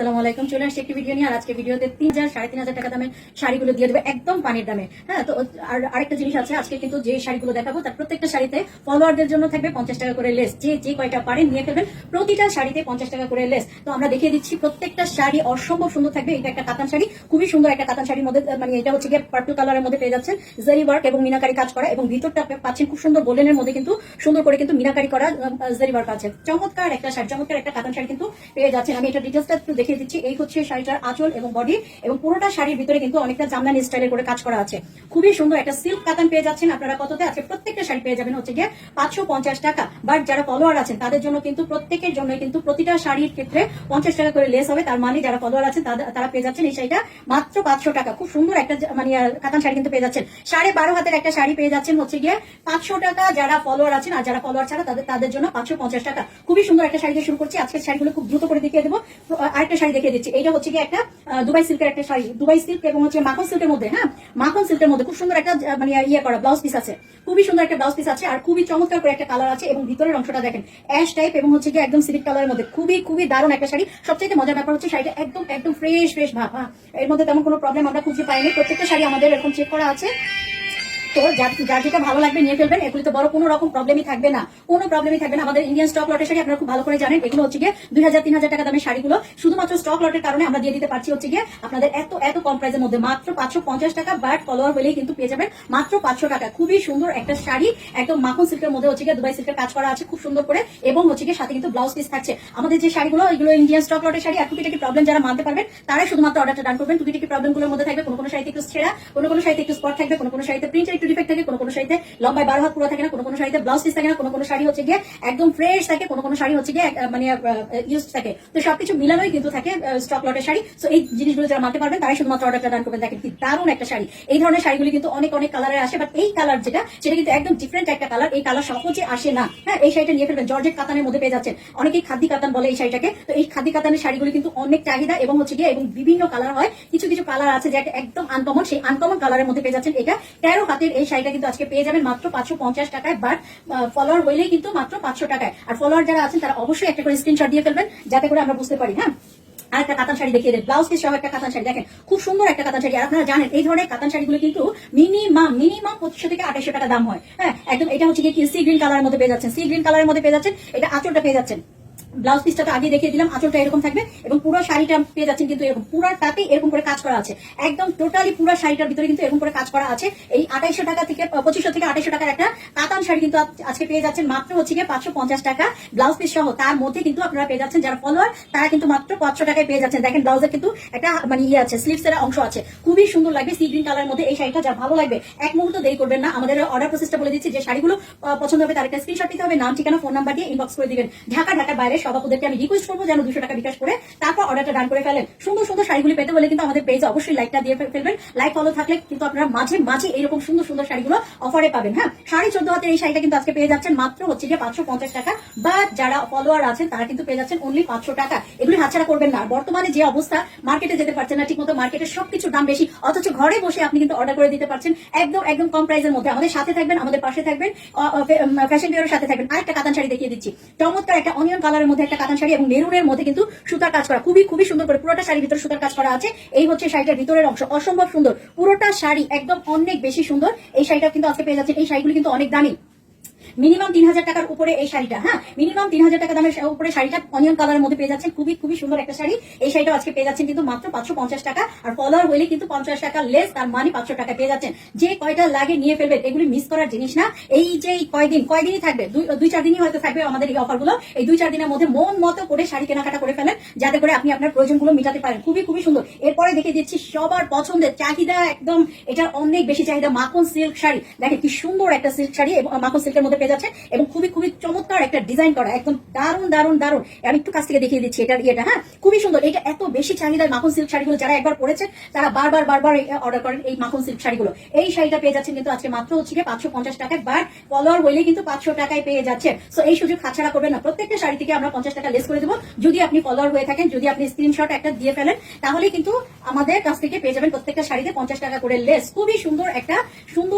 আসসালামু আলাইকুম। চলে আসছি একটি ভিডিও নিয়ে। আর আজকে ভিডিওতে 3000 3,500 টাকা দামের শাড়িগুলো দিয়ে দেবে একদম পানির দামে। হ্যাঁ, তো আর আরেকটা জিনিস আছে, আজকে কিন্তু যে শাড়িগুলো দেখাবো তার প্রত্যেকটা শাড়িতে ফলোয়ারদের জন্য থাকবে 50 টাকা করে লেস। যে কয়টা পারেন নিয়ে ফেলবেন, প্রতিটা শাড়িতে 50 টাকা করে লেস। তো আমরা দেখিয়ে দিচ্ছি, প্রত্যেকটা শাড়ি অসম্ভব সুন্দর থাকবে। এটা একটা কাতান শাড়ি, খুবই সুন্দর একটা কাতান শাড়ির মধ্যে, মানে এটা হচ্ছে গিয়ে পার্পল কালারের মধ্যে পেয়ে যাচ্ছেন জারি ওয়ার্ক এবং মিনাকারি কাজ করা, এবং ভিতরটা পাচ্ছেন খুব সুন্দর গোল্ডেনের মধ্যে কিন্তু সুন্দর করে কিন্তু মিনাকারি করা জারি ওয়ার্ক আছে। চমৎকার একটা শাড়ি, চমৎকার একটা কাতান শাড়ি কিন্তু পেয়ে যাচ্ছেন। আমি এটা ডিটেলসটা একটু দেখিয়ে দিচ্ছি। এই হচ্ছে শাড়িটার আঁচল এবং বডি, এবং পুরোটা শাড়ির ভিতরে কিন্তু অনেকটা জামদানি স্টাইলে করে কাজ করা আছে। খুবই সুন্দর একটা সিল্ক কাতান পেয়ে যাচ্ছেন আপনারা। কততে? আজকে প্রত্যেকটা শাড়ি পেয়ে যাবেন হচ্ছে গিয়ে 550 টাকা। বাট যারা ফলোয়ার আছেন তাদের জন্য কিন্তু প্রত্যেকের জন্য কিন্তু প্রতিটা শাড়ির ক্ষেত্রে 50 টাকা করে লেস হবে। তার মানে যারা ফলোয়ার আছেন তারা পেয়ে যাচ্ছেন এই শাড়িটা মাত্র 500 টাকা। খুব সুন্দর একটা মানে কাতান শাড়ি কিন্তু পেয়ে যাচ্ছেন। 12.5 হাতের একটা শাড়ি পেয়ে যাচ্ছেন হচ্ছে গিয়ে 500 টাকা যারা ফলোয়ার আছেন, আর যারা ফলোয়ার ছাড়া তাদের জন্য 550 টাকা। খুবই সুন্দর একটা শাড়ি দিয়ে শুরু করছি। আজকের শাড়িগুলো খুব দ্রুত করে দেখিয়ে দেবো। আরেকটা শাড়ি দেখিয়ে দিচ্ছি। এইটা হচ্ছে গিয়ে একটা দুবাই সিল্কের একটা শাড়ি, দুবাই সিল্ক এবং হচ্ছে মাখন সিল্কের মধ্যে। হ্যাঁ, মাখন সিল্কের মধ্যে খুব সুন্দর একটা মানে ইয়ে করা ব্লাউজ পিস আছে। খুবই সুন্দর একটা ব্লাউজ পিস আছে, আর খুবই চমৎকার করে একটা কালার আছে, এবং ভিতরের অংশটা দেখেন অ্যাশ টাইপ এবং হচ্ছে গিয়ে একদম সিল্ক কালারের মধ্যে। খুবই দারুণ একটা শাড়ি। সবচেয়ে মজার ব্যাপার হচ্ছে শাড়িটা একদম ফ্রেশ ভাব। হ্যাঁ, এর মধ্যে তেমন কোনো প্রবলেম আমরা খুঁজে পাইনি। প্রত্যেকটা শাড়ি আমাদের এরকম চেক করা আছে। তো যার যেটা ভালো লাগবে নিয়ে ফেলবেন। এগুলি তো বড় কোনো রকম প্রবলেমই থাকবে না, কোনো প্রবলেমই থাকবে না। আমাদের ইন্ডিয়ান স্টক লটের শাড়ি আপনারা খুব ভালো করে জানেন। এগুলো হচ্ছে গিয়ে 2000-3000 টাকা দামের শাড়িগুলো শুধুমাত্র স্টক লটের কারণে আমরা দিয়ে দিতে পারছি হচ্ছে গিয়ে আপনাদের এত কম প্রাইসের মধ্যে, মাত্র 550 টাকা। বাট ফলোয়ার হলেই কিন্তু পেয়ে যাবেন মাত্র 500 টাকা। খুবই সুন্দর একটা শাড়ি, একদম মাখন সিল্কের মধ্যে হচ্ছে গিয়ে দুবাই সিল্কের কাজ করা আছে খুব সুন্দর করে, এবং হচ্ছে গিয়ে সাথে কিন্তু ব্লাউজ পিস থাকছে। আমাদের যে শাড়িগুলো এগুলো ইন্ডিয়ান স্টক লটের শাড়ি। আর টুকিটাকি প্রবলেম যারা মানতে পারবেন তারাই শুধুমাত্র অর্ডারটা ডান করবেন। টুকিটাকি প্রবলেম গুলোর মধ্যে থাকবে কোনো শাড়িতে একটু ছেঁড়া, কোনো শাড়িতে একটু স্পট থাকবে, কোনো শাড়িতে প্রিন্টের একটু ডিফেক্ট থাকে, কোনো শাড়িতে লম্বায় 12 হাত পুরো থাকে না, কোনো শাড়িতে ব্লাউজ পিস থাকে না, কোনো শাড়ি হচ্ছে গিয়ে একদম ফ্রেশ থাকে, কোনো শাড়ি হচ্ছে গিয়ে মানে ইউজ থাকে। তো সবকিছু মিলানোই কিন্তু থাকে স্টক লটের শাড়ি। তো এই জিনিসগুলো যারা মানতে পারবেন তারাই শুধুমাত্র অর্ডারটা ডান করবেন। দেখেন কি দারুণ একটা শাড়ি। এই ধরনের শাড়িগুলি কিন্তু অনেক কালারের আসে, বাট এই কালার সেটা কিন্তু একদম ডিফারেন্ট একটা কালার। এই কালার সহজে আসে না। হ্যাঁ, এই শাড়িটা নিয়ে ফেলবেন। জর্জেট কাতানের মধ্যে পেয়ে যাচ্ছেন। অনেকেই খাদি কাতান বলে এই শাড়িটাকে। তো এই খাদি কাতানের শাড়িগুলি কিন্তু অনেক চাহিদা, এবং হচ্ছে গিয়ে এবং বিভিন্ন কালার হয়। কিছু কালার আছে যে একদম আনকমন, সেই আনকমন কালারের মধ্যে পেয়ে যাচ্ছেন। এটা 13 হাতের এই শাড়িটা কিন্তু আজকে পেয়ে যাবেন মাত্র 550 টাকায়। বাট ফলোয়ার হইলেই কিন্তু মাত্র 500 টাকায়। আর ফলোয়ার যারা আছেন তারা অবশ্যই একটা করে স্ক্রিনশট দিয়ে ফেলবেন, যাতে করে আমরা বুঝতে পারি। হ্যাঁ, আর একটা কাতান শাড়ি দেখিয়ে দেন, ব্লাউজ পিস সহ একটা কাতান শাড়ি। দেখেন খুব সুন্দর একটা কাতান শাড়ি। আর আপনারা জানেন এই ধরনের কাতান শাড়িগুলো কিন্তু মিনিমাম 2500 থেকে 2800 টাকা দাম হয়। হ্যাঁ, একদম। এটা হচ্ছে কি সি গ্রিন কালারের মধ্যে পেয়ে যাচ্ছেন, সি গ্রিন কালারের মধ্যে পেয়ে যাচ্ছেন। এটা আঁচলটা পেয়ে যাচ্ছেন, ব্লাউজ পিসটা তো আগে দেখিয়ে দিলাম। আঁচলটা এরকম থাকবে, এবং পুরো শাড়িটা পেয়ে যাচ্ছেন কিন্তু এরকম পুরাটাতে এরকম করে কাজ করা আছে। একদম টোটালি পুরো শাড়িটার ভিতরে কিন্তু এরকম করে কাজ করা আছে। এই 2800 টাকা থেকে 2500 থেকে 2800 টাকার একটা কাতান শাড়ি কিন্তু আজকে পেয়ে যাচ্ছেন মাত্র হচ্ছে গিয়ে 550 টাকা ব্লাউজ পিস সহ। তার মধ্যে কিন্তু আপনারা পেয়ে যাচ্ছেন যারা ফলোয়ার তারা কিন্তু মাত্র 500 টাকায় পেয়ে যাচ্ছেন। দেখেন ব্লাউজের কিন্তু একটা মানে ইয়ে আছে, স্লিভস এর অংশ আছে। খুবই সুন্দর লাগবে সি গ্রিন কালারের মধ্যে এই শাড়িটা। যা ভালো লাগবে এক মুহূর্ত দেরি করবেন না। আমাদের অর্ডার প্রসেসটা বলে দিচ্ছি। যে শাড়িগুলো পছন্দ হবে তার একটা স্ক্রিনশট দিতে হবে, নাম ঠিকানা ফোন নাম্বার দিয়ে ইনবক্স করে দিবেন। ঢাকার বাইরে সবাইকে আমি রিকোয়েস্ট করবো যেন 200 টাকা বিকাশ করে তারপর অর্ডারটা ডান করে ফেলেন। সুন্দর শাড়িগুলি পেতে হলে কিন্তু আমাদের পেজে অবশ্যই লাইকটা দিয়ে ফেলবেন। লাইক ফলো থাকলে কিন্তু আপনারা মাঝে এরকম সুন্দর শাড়িগুলো অফারে পাবেন। হ্যাঁ, 14.5 হাতের এই শাড়িটা কিন্তু আজকে পেয়ে যাচ্ছেন মাত্র হচ্ছে গিয়ে 550 টাকা। বা যারা ফলোয়ার আছেন তারা কিন্তু পেয়ে যাচ্ছেন অনলি 500 টাকা। এগুলি হাতছাড়া করবেন না। বর্তমানে যে অবস্থা, মার্কেটে যেতে পারছেন না ঠিক মতো, মার্কেটের সবকিছুর দাম বেশি, অথচ ঘরে বসে আপনি কিন্তু অর্ডার করে দিতে পারছেন একদম কম প্রাইসের মধ্যে। আমাদের সাথে থাকবেন, আমাদের পাশে থাকবেন, ফ্যাশন বিউরোর সাথে থাকবেন। আরেকটা কাতান শাড়ি দেখিয়ে দিচ্ছি। চমৎকার একটা অনিয়ন কালারের মধ্যে একটা কাতান শাড়ি, এবং মেরুনের মধ্যে কিন্তু সুতার কাজ করা। খুবই সুন্দর করে পুরোটা শাড়ির ভিতরে সুতার কাজ করা আছে। এই হচ্ছে শাড়িটার ভিতরের অংশ, অসম্ভব সুন্দর। পুরোটা শাড়ি একদম অনেক বেশি সুন্দর। এই শাড়িটা কিন্তু আজকে পেয়ে যাচ্ছেন। এই শাড়িগুলো কিন্তু অনেক দামি, মিনিমাম 3000 টাকার উপরে এই শাড়িটা। হ্যাঁ, মিনিমাম 3000 টাকা দামের উপরে শাড়িটা অনিয়ন কালারের মধ্যে পেয়ে যাচ্ছেন। খুবই সুন্দর একটা শাড়ি। এই শাড়িটা আজকে পেয়ে যাচ্ছেন কিন্তু মাত্র 550 টাকা। আর ফলোয়ার হইলে কিন্তু 50 টাকা লেস, তার মানে 500 টাকা পেয়ে যাচ্ছেন। যে কয়টা লাগে নিয়ে ফেলবেন, এগুলি মিস করার জিনিস না। এই যে কয়দিনই থাকবে, 2-4 দিনই হয়তো থাকবে আমাদের এই অফারগুলো। এই 2-4 দিনের মধ্যে মন মতো করে শাড়ি কেনাকাটা করে ফেলেন, যাতে করে আপনি আপনার প্রয়োজনগুলো মিটাতে পারেন। খুবই সুন্দর। এরপরে দেখে দিচ্ছি সবার পছন্দের, চাহিদা একদম, এটার অনেক বেশি চাহিদা, মাখন সিল্ক শাড়ি। দেখেন কি সুন্দর একটা সিল্ক শাড়ি, এবং মাখন সিল্কের মধ্যে পেয়ে যাচ্ছে, এবং খুবই চমৎকার একটা ডিজাইন করা, একদম দারুণ। আমি একটু কাছ থেকে দেখিয়ে দিচ্ছি এটার ইয়েটা। হ্যাঁ, খুবই সুন্দর। এটা এত বেশি চাহিদার মাখন সিল্ক শাড়িগুলো, যারা একবার পরেছেন তারা বারবার অর্ডার করেন এই মাখন সিল্ক শাড়িগুলো। এই শাড়িটা পেয়ে যাচ্ছেন কিন্তু আজকে মাত্র হচ্ছে 550 টাকায়। বাট ফলোয়ার হইলে কিন্তু 500 টাকায় পেয়ে যাচ্ছেন। সো এই সুযোগ হাতছাড়া করবেন না। প্রত্যেকটা শাড়ি থেকে আমরা 50 টাকা লেস করে দেবো যদি আপনি ফলোয়ার হয়ে থাকেন। যদি আপনি স্ক্রিনশট একটা দিয়ে ফেলেন, তাহলে কিন্তু আমাদের কাছ থেকে পেয়ে যাবেন প্রত্যেকটা শাড়িতে 50 টাকা করে লেস। খুবই সুন্দর একটা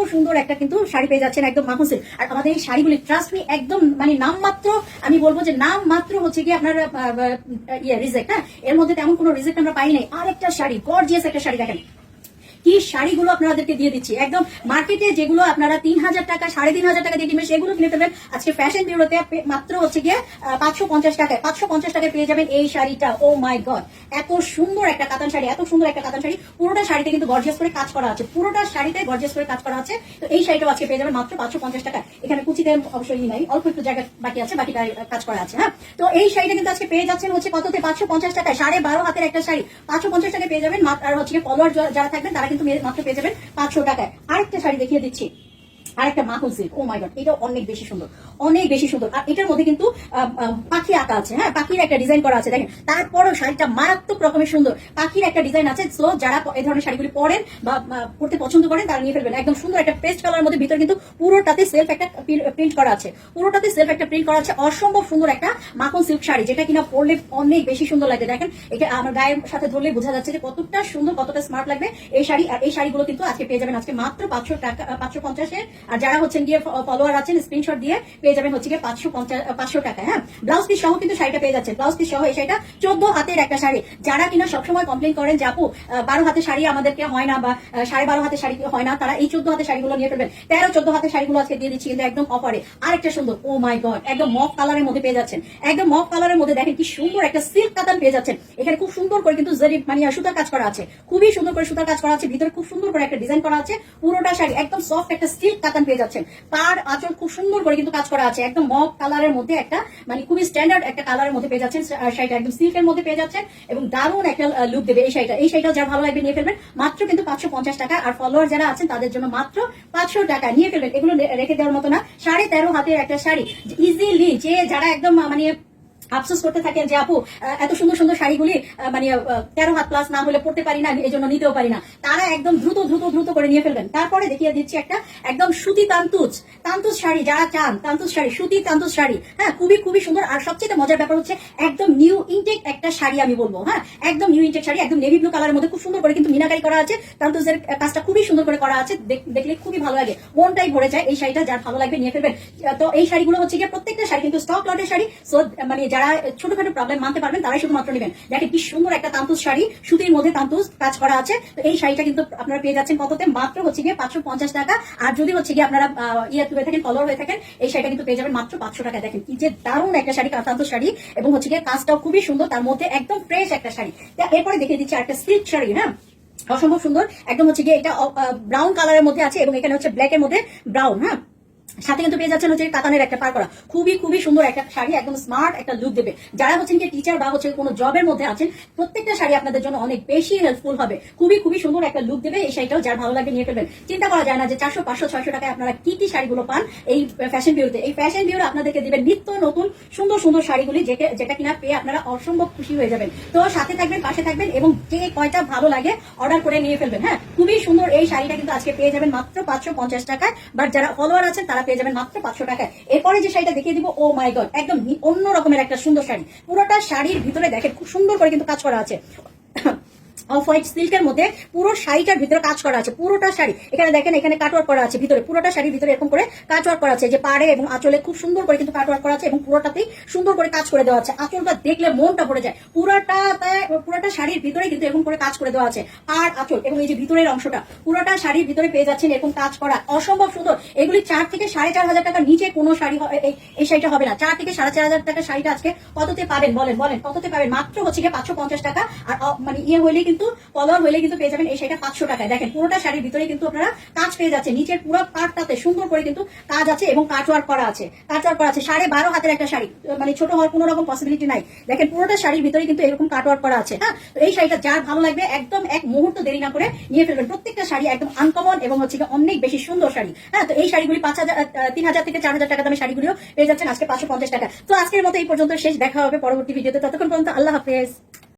কিন্তু শাড়ি পেয়ে যাচ্ছেন একদম মাখন সিল্ক। আর আমাদের এই শাড়ি শাড়িগুলি ট্রাস্ট মি একদম মানে নামমাত্র, আমি বলবো যে নামমাত্র হচ্ছে কি আপনার রিজেক্ট। হ্যাঁ, এর মধ্যে তেমন কোনো রিজেক্ট আমরা পাই নাই। আরেকটা শাড়ি, গর্জিয়াস একটা শাড়ি, দেখেন কি শাড়িগুলো আপনাদেরকে দিয়ে দিচ্ছি। একদম মার্কেটে যেগুলো আপনারা 3,000 টাকা 3,500 টাকা দিয়ে কিনবেন সেগুলো কিনে ফেলবেন আজকে ফ্যাশন বিউরোতে মাত্র হচ্ছে গিয়ে 550 টাকায়। 550 টাকায় পেয়ে যাবেন এই শাড়িটা। ও মাই গড, এত সুন্দর একটা কাতান শাড়ি, এত সুন্দর একটা কাতান শাড়ি। পুরোটা শাড়িতে কিন্তু গর্জিয়াস করে কাজ করা আছে, পুরোটা শাড়িতে গর্জিয়াস করে কাজ করা আছে। তো এই শাড়িটাও আজকে পেয়ে যাবেন মাত্র 550 টাকা। এখানে কুচিতে অবশ্যই নাই, অল্প একটু জায়গা বাকি আছে, বাকি কাজ করা আছে। হ্যাঁ, তো এই শাড়িটা কিন্তু আজকে পেয়ে যাচ্ছেন হচ্ছে কততে, 550 টাকায়। 12.5 হাতের একটা শাড়ি 550 টাকায় পেয়ে যাবেন। আর হচ্ছে ফলোয়ার যারা থাকবেন তারা কিন্তু মাত্র পেয়ে যাবেন 500 টাকায়। আরেকটা শাড়ি দেখিয়ে দিচ্ছি, আরেকটা মাখন সিল্ক। ও মাই গড, এটা অনেক বেশি সুন্দর, অনেক বেশি সুন্দর। আর এটার মধ্যে কিন্তু পাখি আঁকা আছে। হ্যাঁ, পাখির একটা ডিজাইন করা আছে, দেখেন। তারপরেও শাড়িটা মারাত্মক রকমের সুন্দর, পাখির একটা ডিজাইন আছে। সো যারা এই ধরনের শাড়িগুলি পরেন বা পড়তে পছন্দ করেন তারা নিয়ে ফেলবেন। একদম সুন্দর একটা পেস্ট কালারের মধ্যে, ভিতরে কিন্তু পুরোটাতে সেলফ একটা প্রিন্ট করা আছে, পুরোটাতে সেলফ একটা প্রিন্ট করা আছে। অসম্ভব সুন্দর একটা মাখন সিল্ক শাড়ি, যেটা কিনা পরলে অনেক বেশি সুন্দর লাগে। দেখেন, এটা আমার গায়ের সাথে ধরলে বোঝা যাচ্ছে যে কতটা সুন্দর, কতটা স্মার্ট লাগবে এই শাড়ি। আর এই শাড়িগুলো কিন্তু আজকে পেয়ে যাবেন আজকে মাত্র 500 টাকা, 550-এ। আর যারা হচ্ছেন গিয়ে ফলোয়ার আছেন স্ক্রিনশট দিয়ে পেয়ে যাবেন হচ্ছে গিয়ে 500 টাকা। হ্যাঁ, ব্লাউজ পিস সহ কিন্তু শাড়িটা পেয়ে যাচ্ছে, ব্লাউজ পিস সহ। এই শাড়িটা 14 হাতের একটা শাড়ি। যারা কিনা সবসময় কমপ্লেন করেন যে আপু 12 হাতের শাড়ি আমাদেরকে হয় না বা 12.5 হাতের শাড়ি হয় না, তারা এই 14 হাতের শাড়িগুলো নিয়ে ফেলবেন। 13-14 হাতের শাড়িগুলো আজকে দিয়ে দিচ্ছি কিন্তু একদম অফারে। আরেকটা সুন্দর, ও মাই গড, একদম মফ কালারের মধ্যে পেয়ে যাচ্ছেন, একদম মফ কালারের মধ্যে। দেখেন কি সুন্দর একটা সিল্ক কাতান পেয়ে যাচ্ছেন। এখানে খুব সুন্দর করে কিন্তু জরি মানে সুতার কাজ করা আছে, খুবই সুন্দর করে সুতার কাজ করা আছে। ভিতরে খুব সুন্দর করে একটা ডিজাইন করা আছে। পুরোটা শাড়ি একদম সফট একটা সিল্ক কাতান পেয়ে যাচ্ছেন। পার আঁচল খুব সুন্দর করে কিন্তু কাজ করা আছে, একদম মফ কালারের মধ্যে একটা মানে খুবই স্ট্যান্ডার্ড একটা কালারের মধ্যে পেয়ে যাচ্ছেন। শাড়িটা একদম সিল্কের মধ্যে পেয়ে যাচ্ছেন এবং দারুণ একটা লুক দেবে এই শাড়িটা। এই শাড়িটা যার ভালো লাগবে নিয়ে ফেলবেন মাত্র কিন্তু 550 টাকা। আর ফলোয়ার যারা আছেন তাদের জন্য মাত্র 500 টাকা নিয়ে ফেলবেন। এগুলো রেখে দেওয়ার মতো না। 13.5 হাতের একটা শাড়ি ইজিলি, যে যারা একদম মানে আফসোস করতে থাকেন যে আপু এত সুন্দর সুন্দর শাড়িগুলি মানে 13 হাত প্লাস না হলে পড়তে পারি না, এই জন্য নিতেও পারি না, তারা একদম দ্রুত দ্রুত দ্রুত করে নিয়ে ফেলবেন। তারপরে দেখিয়ে দিচ্ছি একটা একদম সুতি তান্তুজ শাড়ি, যারা চান তান্তুজ শাড়ি, সুতি তান্তুজ শাড়ি। হ্যাঁ, খুবই খুবই সুন্দর। আর সবচেয়ে মজার ব্যাপার হচ্ছে একদম নিউ ইনটেক একটা শাড়ি আমি বলবো। হ্যাঁ, একদম নিউ ইনটেক শাড়ি, একদম নেভি ব্লু কালারের মধ্যে খুব সুন্দর করে কিন্তু মিনাকারি করা আছে। তান্তুজের কাজটা খুবই সুন্দর করে করা আছে, দেখলে খুবই ভালো লাগে, মনটাই ভরে যায়। এই শাড়িটা যার ভালো লাগবে নিয়ে ফেলবেন। তো এই শাড়িগুলো হচ্ছে গিয়ে প্রত্যেকটা শাড়ি কিন্তু স্টক লটের শাড়ি। সো মানে যারা ছোটখাটো প্রবলেম মানতে পারবেন তারাই শুধুমাত্র নেবেন। দেখেন কি সুন্দর একটা তান্তুজ শাড়ি, সুতির মধ্যে তান্তুজ কাজ করা আছে। তো এই শাড়িটা কিন্তু আপনারা পেয়ে যাচ্ছেন কততে, মাত্র হচ্ছে গিয়ে 550 টাকা। আর যদি হচ্ছে গিয়ে আপনারা হয়ে থাকেন, কলর হয়ে থাকেন, এই শাড়িটা কিন্তু পেয়ে যাবেন মাত্র 500 টাকা। দেখেন কি যে দারুণ একটা শাড়ি, তান্তুজ শাড়ি, এবং হচ্ছে গিয়ে কাজটাও খুবই সুন্দর, তার মধ্যে একদম ফ্রেশ একটা শাড়ি। এরপরে দেখিয়ে দিচ্ছি একটা সিল্ক শাড়ি। হ্যাঁ, অসম্ভব সুন্দর, একদম হচ্ছে গিয়ে এটা ব্রাউন কালারের মধ্যে আছে এবং এখানে হচ্ছে ব্ল্যাক এর মধ্যে ব্রাউন। হ্যাঁ, সাথে কিন্তু পেয়ে যাচ্ছেন হচ্ছে কাতানের একটা পার করা, খুবই খুবই সুন্দর একটা শাড়ি, একদম স্মার্ট একটা লুক দেবে। যারা হচ্ছেন কি টিচার বা হচ্ছে কোনো জবের মধ্যে আছেন, প্রত্যেকটা শাড়ি আপনাদের জন্য অনেক বেশি হেল্পফুল হবে, খুবই খুবই সুন্দর একটা লুক দেবে। এই শাড়িটাও যার ভালো লাগে নিয়ে ফেলবেন। চিন্তা করা যায় না যে 400, 500, 600 টাকায় আপনারা কি কি শাড়িগুলো পান এই ফ্যাশন বিউরোতে। এই ফ্যাশন বিউরো আপনাদেরকে দিবেন নিত্য নতুন সুন্দর সুন্দর শাড়িগুলি, যেটা কিনা পেয়ে আপনারা অসম্ভব খুশি হয়ে যাবেন। তো সাথে থাকবেন, পাশে থাকবেন এবং যে কয়টা ভালো লাগে অর্ডার করে নিয়ে ফেলবেন। হ্যাঁ, খুবই সুন্দর এই শাড়িটা কিন্তু আজকে পেয়ে যাবেন মাত্র 550 টাকায়। বাট যারা ফলোয়ার আছেন তারা পেয়ে যাবেন মাত্র 500 টাকায়। এরপরে যে শাড়িটা দেখিয়ে দিব, ও মাই গড, একদম অন্য রকমের একটা সুন্দর শাড়ি। পুরোটা শাড়ির ভিতরে দেখেন খুব সুন্দর করে কিন্তু কাজ করা আছে। অফ হোয়াইট সিল্কের মধ্যে পুরো শাড়িটার ভিতরে কাজ করা আছে। পুরোটা শাড়ি এখানে দেখেন, এখানে কাটওয়ার্ক করা আছে ভিতরে, পুরোটা শাড়ির ভিতরে এরকম করে কাটওয়ার্ক করা আছে, যে পাড়ে এবং আঁচলে খুব সুন্দর করে কিন্তু কাটওয়ার্ক করা আছে এবং পুরোটাতেই সুন্দর করে কাজ করে দেওয়া আছে। আঁচলটা দেখলে মনটা ভরে যায়। পুরোটা শাড়ির ভিতরে কিন্তু এরকম করে কাজ করে দেওয়া আছে, আর আঁচল এবং এই যে ভিতরের অংশটা পুরোটা শাড়ির ভিতরে পেয়ে যাচ্ছেন এরকম কাজ করা, অসম্ভব সুন্দর। এগুলি 4 থেকে 4,500 টাকার নিচে কোনো শাড়ি এই শাড়িটা হবে না। 4 থেকে 4,500 টাকার শাড়িটা আজকে কততে পাবেন বলেন কততে পাবেন? মাত্র হচ্ছে গিয়ে 550 টাকা। আর মানে হইলে কিন্তু ফলোয়ার হইলে কিন্তু পেয়ে যাবেন এই শাড়িটা 500 টাকায়। দেখেন পুরোটা শাড়ির ভিতরে কিন্তু আপনারা কাজ পেয়ে যাচ্ছে, নিচের পুরো পার্টটাতে সুন্দর করে কিন্তু কাজ আছে এবং কাটওয়ার্ক করা আছে, 12.5 হাতের একটা শাড়ি, মানে ছোট হওয়ার কোনো রকম পসিবিলিটি নাই। দেখেন পুরোটা শাড়ির ভিতরে কিন্তু এরকম কাটওয়ার্ক করা আছে। হ্যাঁ, তো এই শাড়িটা যার ভালো লাগবে একদম এক মুহূর্ত দেরি না করে নিয়ে ফেলবেন। প্রত্যেকটা শাড়ি একদম আনকমন এবং হচ্ছে অনেক বেশি সুন্দর শাড়ি। হ্যাঁ, তো এই শাড়িগুলি 3,000 থেকে 4,000 টাকা দামে শাড়িগুলিও পেয়ে যাচ্ছেন আজকে 550 টাকা। তো আজকের মতো এই পর্যন্ত শেষ, দেখা হবে পরবর্তী ভিডিওতে। ততক্ষণ পর্যন্ত আল্লাহ হাফেজ।